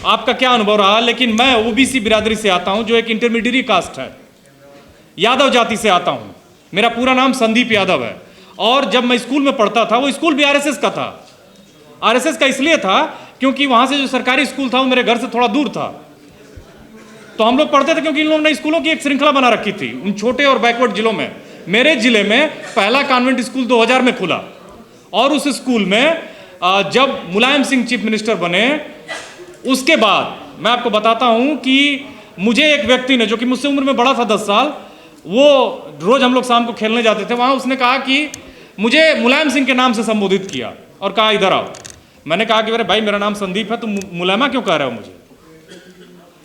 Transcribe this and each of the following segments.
आपका क्या अनुभव रहा, लेकिन मैं ओबीसी बिरादरी से आता हूं जो एक इंटरमीडिएट कास्ट है, यादव जाति से आता हूं। मेरा पूरा नाम संदीप यादव है और जब मैं स्कूल में पढ़ता था वो स्कूल भी आरएसएस का था। आरएसएस का इसलिए था क्योंकि वहां से जो सरकारी स्कूल था वो मेरे घर से थोड़ा दूर था, तो हम लोग पढ़ते थे क्योंकि इन लोगों ने स्कूलों की एक श्रृंखला बना रखी थी उन छोटे और बैकवर्ड जिलों में। मेरे जिले में पहला कॉन्वेंट स्कूल 2000 में खुला और उस स्कूल में जब मुलायम सिंह चीफ मिनिस्टर बने उसके बाद मैं आपको बताता हूं कि मुझे एक व्यक्ति ने, जो कि मुझसे उम्र में बड़ा था 10 साल, वो रोज हम लोग शाम को खेलने जाते थे वहां, उसने कहा कि मुझे मुलायम सिंह के नाम से संबोधित किया और कहा इधर आओ। मैंने कहा कि अरे भाई मेरा नाम संदीप है, तुम मुलायमा क्यों कह रहे हो मुझे।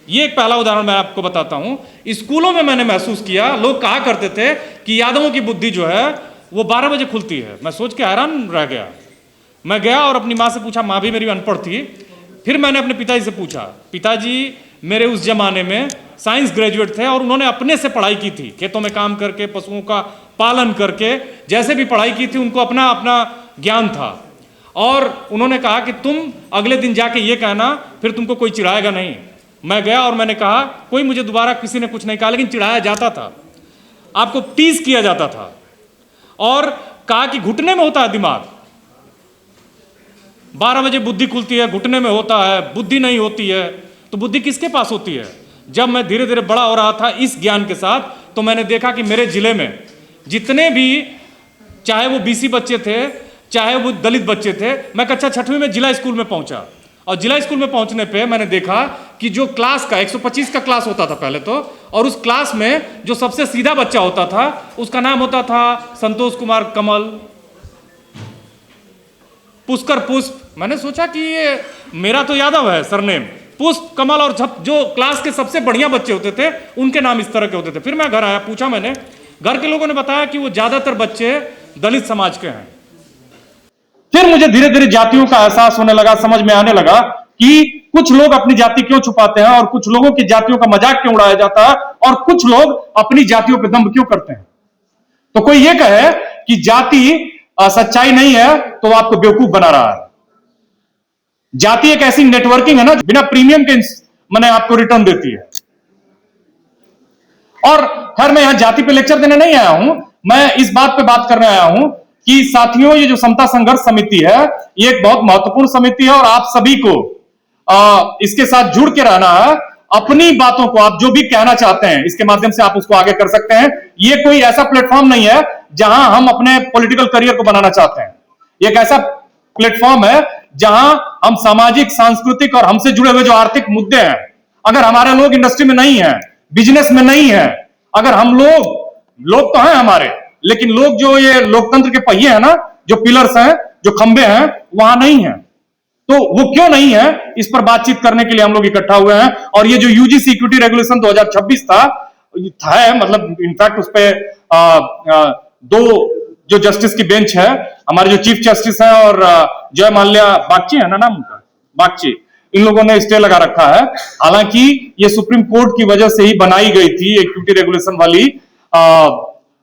ये एक पहला उदाहरण मैं आपको बताता हूं। स्कूलों में मैंने महसूस किया, लोग कहा करते थे कि यादवों की बुद्धि जो है वो 12 बजे खुलती है। मैं सोच के हैरान रह गया। मैं गया और अपनी माँ से पूछा, माँ भी मेरी अनपढ़ थी। फिर मैंने अपने पिताजी से पूछा, पिताजी मेरे उस जमाने में साइंस ग्रेजुएट थे और उन्होंने अपने से पढ़ाई की थी, खेतों में काम करके, पशुओं का पालन करके, जैसे भी पढ़ाई की थी उनको अपना अपना ज्ञान था। और उन्होंने कहा कि तुम अगले दिन जाके ये कहना, फिर तुमको कोई चिढ़ाएगा नहीं। मैं गया और मैंने कहा, कोई मुझे दोबारा किसी ने कुछ नहीं कहा, लेकिन चिढ़ाया जाता था, आपको टीज किया जाता था और कहा कि घुटने में होता है दिमाग, 12 बजे बुद्धि खुलती है, घुटने में होता है, बुद्धि नहीं होती है। तो बुद्धि किसके पास होती है। जब मैं धीरे धीरे बड़ा हो रहा था इस ज्ञान के साथ, तो मैंने देखा कि मेरे जिले में जितने भी, चाहे वो बीसी बच्चे थे, चाहे वो दलित बच्चे थे, मैं कक्षा 6वीं में जिला स्कूल में पहुंचा और जिला स्कूल में पहुंचने पे मैंने देखा कि जो क्लास का 125 का क्लास होता था पहले तो, और उस क्लास में जो सबसे सीधा बच्चा होता था उसका नाम होता था संतोष कुमार कमल, पुष्कर पुष्प। मैंने सोचा कि ये मेरा तो यादव है सरनेम, पुष्प कमल, और जो क्लास के सबसे बढ़िया बच्चे होते थे उनके नाम इस तरह के होते थे। फिर मैं घर आया, पूछा मैंने, घर के लोगों ने बताया कि वो ज्यादातर बच्चे दलित समाज के हैं। फिर मुझे धीरे धीरे जातियों का एहसास होने लगा, समझ में आने लगा कि कुछ लोग अपनी जाति क्यों छुपाते हैं और कुछ लोगों की जातियों का मजाक क्यों उड़ाया जाता है और कुछ लोग अपनी जातियों पर दंभ क्यों करते हैं। तो कोई ये कहे कि जाति सच्चाई नहीं है तो आपको बेवकूफ बना रहा है। जाति एक ऐसी नेटवर्किंग है ना, बिना प्रीमियम के मैंने आपको रिटर्न देती है। और खैर मैं यहां जाति पे लेक्चर देने नहीं आया हूं, मैं इस बात पे बात करने आया हूं कि साथियों, ये जो समता संघर्ष समिति है ये एक बहुत महत्वपूर्ण समिति है और आप सभी को इसके साथ जुड़ के रहना है। अपनी बातों को आप जो भी कहना चाहते हैं इसके माध्यम से आप उसको आगे कर सकते हैं। ये कोई ऐसा प्लेटफॉर्म नहीं है जहां हम अपने पॉलिटिकल करियर को बनाना चाहते हैं। ये एक ऐसा प्लेटफॉर्म है जहां हम सामाजिक, सांस्कृतिक और हमसे जुड़े हुए जो आर्थिक मुद्दे हैं, अगर हमारे लोग इंडस्ट्री में नहीं है, बिजनेस में नहीं है, अगर हम लोग तो हैं हमारे, लेकिन लोग जो ये लोकतंत्र के पहिए हैं ना, जो पिलर्स हैं, जो खंबे हैं, वहां नहीं है। तो वो क्यों नहीं है, इस पर बातचीत करने के लिए हम लोग इकट्ठा हुए हैं। और ये जो यूजीसी इक्विटी रेगुलेशन 2026 था है, मतलब इनफैक्ट उस पर 2 जो जस्टिस की बेंच है, हमारे जो चीफ जस्टिस है और जय माल्या बागची है ना नाम उनका, बागची, इन लोगों ने स्टे लगा रखा है। हालांकि ये सुप्रीम कोर्ट की वजह से ही बनाई गई थी इक्विटी रेगुलेशन वाली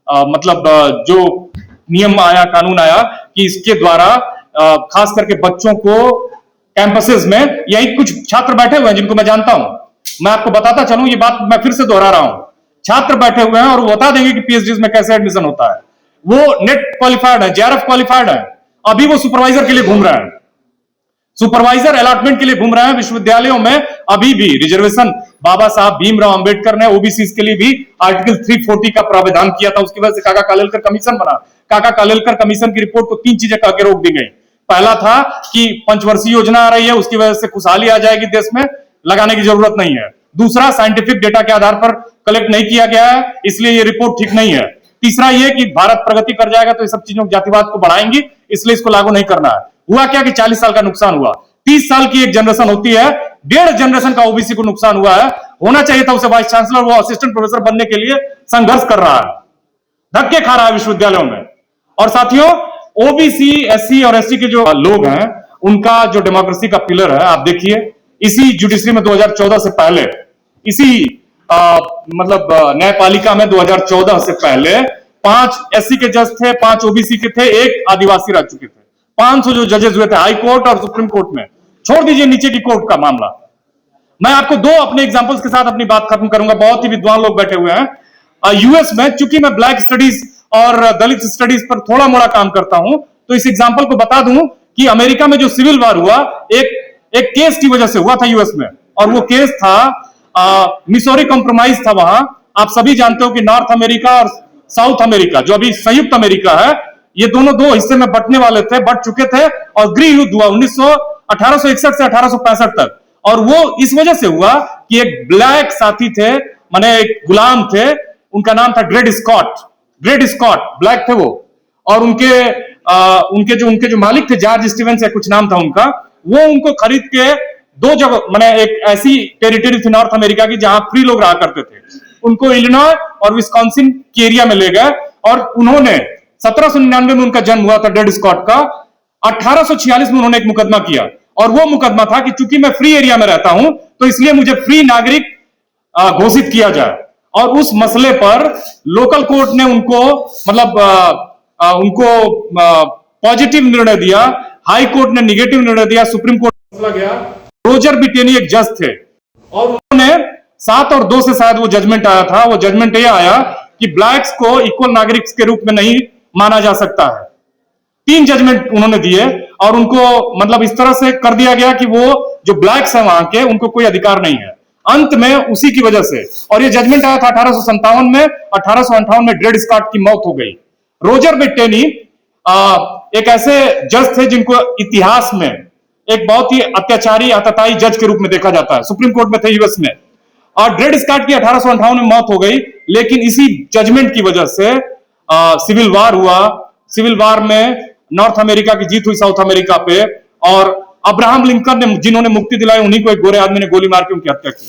मतलब जो नियम आया, कानून आया कि इसके द्वारा खास करके बच्चों को कैंपसेस में, यही कुछ छात्र बैठे हुए हैं जिनको मैं जानता हूं, मैं आपको बताता चलूं, ये बात मैं फिर से दोहरा रहा हूं, छात्र बैठे हुए हैं और वो बता देंगे कि पीएचडी में कैसे एडमिशन होता है। वो नेट क्वालिफाइड है, जेआरएफ क्वालिफाइड है, अभी वो सुपरवाइजर के लिए घूम रहा है, सुपरवाइजर अलॉटमेंट के लिए घूम रहे हैं। विश्वविद्यालयों में अभी भी रिजर्वेशन बाबा साहब भीमराव अंबेडकर ने ओबीसी के लिए भी आर्टिकल 340 का प्रावधान किया था। उसकी वजह से काका कालेलकर कमीशन बना। काका कालेलकर कमीशन की रिपोर्ट को 3 चीजें कह के रोक दी गई। पहला था कि पंचवर्षीय योजना आ रही है, उसकी वजह से खुशहाली आ जाएगी देश में, लगाने की जरूरत नहीं है। दूसरा, साइंटिफिक डेटा के आधार पर कलेक्ट नहीं किया गया है, इसलिए ये रिपोर्ट ठीक नहीं है। तीसरा ये कि भारत प्रगति कर जाएगा तो ये सब चीजों जातिवाद को बढ़ाएंगी, इसलिए इसको लागू नहीं करना है। हुआ क्या कि 40 साल का नुकसान हुआ। 30 साल की एक जनरेशन होती है, 1.5 जनरेशन का ओबीसी को नुकसान हुआ है। होना चाहिए था उसे वाइस चांसलर, वो असिस्टेंट प्रोफेसर बनने के लिए संघर्ष कर रहा है, धक्के खा रहा है विश्वविद्यालयों में। और साथियों, ओबीसी, एससी और एसटी के जो लोग हैं, उनका जो डेमोक्रेसी का पिलर है, आप देखिए इसी जुडिशरी में 2014 से पहले, इसी मतलब न्यायपालिका में 2014 से पहले 5 एससी के जज थे, 5 ओबीसी के थे, 1 आदिवासी रह चुके थे। 500 जो जजेस हुए थे हाई कोर्ट और सुप्रीम कोर्ट में, छोड़ दीजिए नीचे की कोर्ट का मामला, मैं आपको दो अपने एग्जांपल्स के साथ अपनी बात खत्म करूंगा, बहुत ही विद्वान लोग बैठे हुए हैं। यूएस में, चूंकि मैं ब्लैक स्टडीज और दलित स्टडीज पर थोड़ा मोड़ा काम करता हूं, तो इस एग्जांपल को बता दूं कि अमेरिका में जो सिविल वार हुआ, एक केस की वजह से हुआ था यूएस में, और वो केस था मिसौरी कॉम्प्रोमाइज था वहां। आप सभी जानते हो कि नॉर्थ अमेरिका और साउथ अमेरिका, जो अभी संयुक्त अमेरिका है, ये दोनों दो हिस्से में बंटने वाले थे, बंट चुके थे, और गृह युद्ध हुआ 1861 से 1865 तक। और वो इस वजह से हुआ कि एक ब्लैक साथी थे, माने एक गुलाम थे, उनका नाम था ड्रेड स्कॉट, ब्लैक थे वो, और उनके जो मालिक थे, जॉर्ज स्टीवेंस या कुछ नाम था उनका, वो उनको खरीद के दो जगह, माने एक ऐसी टेरिटरी थी नॉर्थ अमेरिका की जहां फ्री लोग रहा करते थे, उनको इलिनॉय और विस्कॉन्सिन के एरिया में ले गए, और उन्होंने 1799 में उनका जन्म हुआ था ड्रेड स्कॉट का। 1846 में उन्होंने एक मुकदमा किया, और वो मुकदमा था कि चूंकि मैं फ्री एरिया में रहता हूं, तो इसलिए मुझे फ्री नागरिक घोषित किया जाए। और उस मसले पर लोकल कोर्ट ने उनको पॉजिटिव निर्णय दिया, हाई कोर्ट ने निगेटिव निर्णय दिया, सुप्रीम कोर्ट मसला गया। रोजर बिटेनी एक जज थे, और उन्होंने 7 और 2 से शायद वो जजमेंट आया था। वो जजमेंट ये आया कि ब्लैक्स को इक्वल नागरिक के रूप में नहीं माना जा सकता है। 3 जजमेंट उन्होंने दिए, और उनको इस तरह से कर दिया गया कि वो जो ब्लैक्स हैं वहां के, उनको कोई अधिकार नहीं है। अंत में उसी की वजह से, और ये जजमेंट आया था 1857 में, 1858 में ड्रेड स्कॉट की मौत हो गई। रोजर बिटेनी एक ऐसे जज थे जिनको इतिहास में एक बहुत ही अत्याचारी, आतताई जज के रूप में देखा जाता है, सुप्रीम कोर्ट में थे यूएस में। और ड्रेड स्कॉट की 1858 में मौत हो गई, लेकिन इसी जजमेंट की वजह से सिविल वार हुआ। सिविल वार में नॉर्थ अमेरिका की जीत हुई साउथ अमेरिका पे, और अब्राहम लिंकन ने, जिन्होंने मुक्ति दिलाई, उन्हीं को एक गोरे आदमी ने गोली मार के उनकी हत्या की।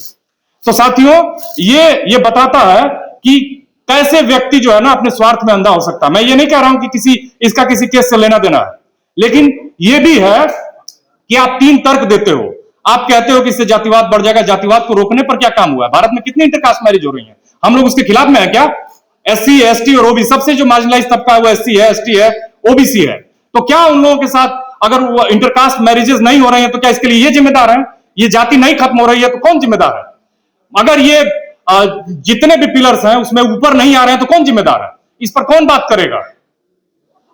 तो साथियों, ये बताता है कि कैसे व्यक्ति जो है ना अपने स्वार्थ में अंधा हो सकता है। मैं ये नहीं कह रहा हूं कि इसका किसी केस से लेना देना है, लेकिन ये भी है कि आप 3 तर्क देते हो। आप कहते हो कि इससे जातिवाद बढ़ जाएगा। जातिवाद को रोकने पर क्या काम हुआ है? भारत में कितनी इंटरकास्ट मैरिज हो रही है? हम लोग उसके खिलाफ में है क्या? एससी, एसटी और ओबीसी, सबसे जो मार्जिनलाइज तबका है वो एससी है, एसटी है, ओबीसी है। तो क्या उन लोगों के साथ अगर वो इंटरकास्ट मैरिजेस नहीं हो रहे हैं, तो क्या इसके लिए ये जिम्मेदार है? ये जाति नहीं खत्म हो रही है तो कौन जिम्मेदार है? अगर ये जितने भी पिलर्स हैं उसमें ऊपर नहीं आ रहे हैं तो कौन जिम्मेदार है? इस पर कौन बात करेगा?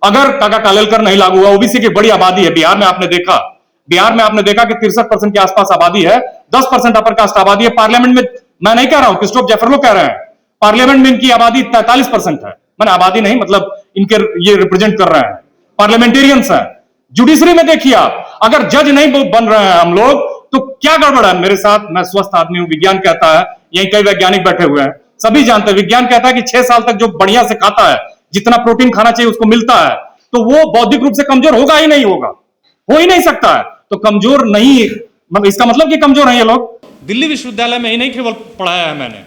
अगर काका कालेलकर नहीं लागू हुआ, ओबीसी की बड़ी आबादी है बिहार में, आपने देखा कि 63% के आसपास आबादी है, 10% अपर कास्ट आबादी है। पार्लियामेंट में, मैं नहीं कह रहा हूं, क्रिस्टोफ जेफरलो कह रहे हैं, पार्लियामेंट में इनकी आबादी 43% है। मैंने आबादी नहीं, इनके ये रिप्रेजेंट कर रहे हैं, पार्लियामेंटेरियंस हैं। जुडिशरी में देखिए आप, अगर जज नहीं बन रहे हैं हम लोग, तो क्या गड़बड़ है? मेरे साथ, मैं स्वस्थ आदमी हूं, विज्ञान कहता है, यही कई वैज्ञानिक बैठे हुए हैं, सभी जानते हैं, विज्ञान कहता है कि 6 साल तक जो बढ़िया से खाता है, जितना प्रोटीन खाना चाहिए उसको मिलता है, तो वो बौद्धिक रूप से कमजोर होगा ही नहीं, हो ही नहीं सकता है। तो कमजोर नहीं, इसका मतलब कि कमजोर है ये लोग। दिल्ली विश्वविद्यालय में ही नहीं केवल पढ़ाया है मैंने,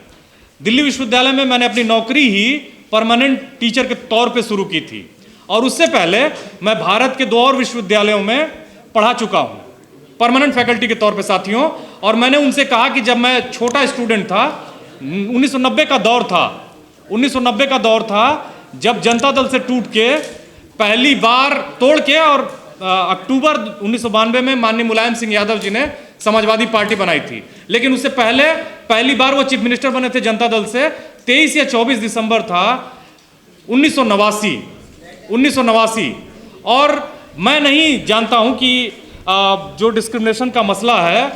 दिल्ली विश्वविद्यालय में मैंने अपनी नौकरी ही परमानेंट टीचर के तौर पे शुरू की थी, और उससे पहले मैं भारत के 2 और विश्वविद्यालयों में पढ़ा चुका हूँ परमानेंट फैकल्टी के तौर पे साथियों। और मैंने उनसे कहा कि जब मैं छोटा स्टूडेंट था, 1990 का दौर था, जब जनता दल से टूट के पहली बार तोड़ के, और अक्टूबर 1992 में माननीय मुलायम सिंह यादव जी ने समाजवादी पार्टी बनाई थी, लेकिन उससे पहले पहली बार वो चीफ मिनिस्टर बने थे जनता दल से। 23 या 24 दिसंबर था 1989, और मैं नहीं जानता हूं कि जो डिस्क्रिमिनेशन का मसला है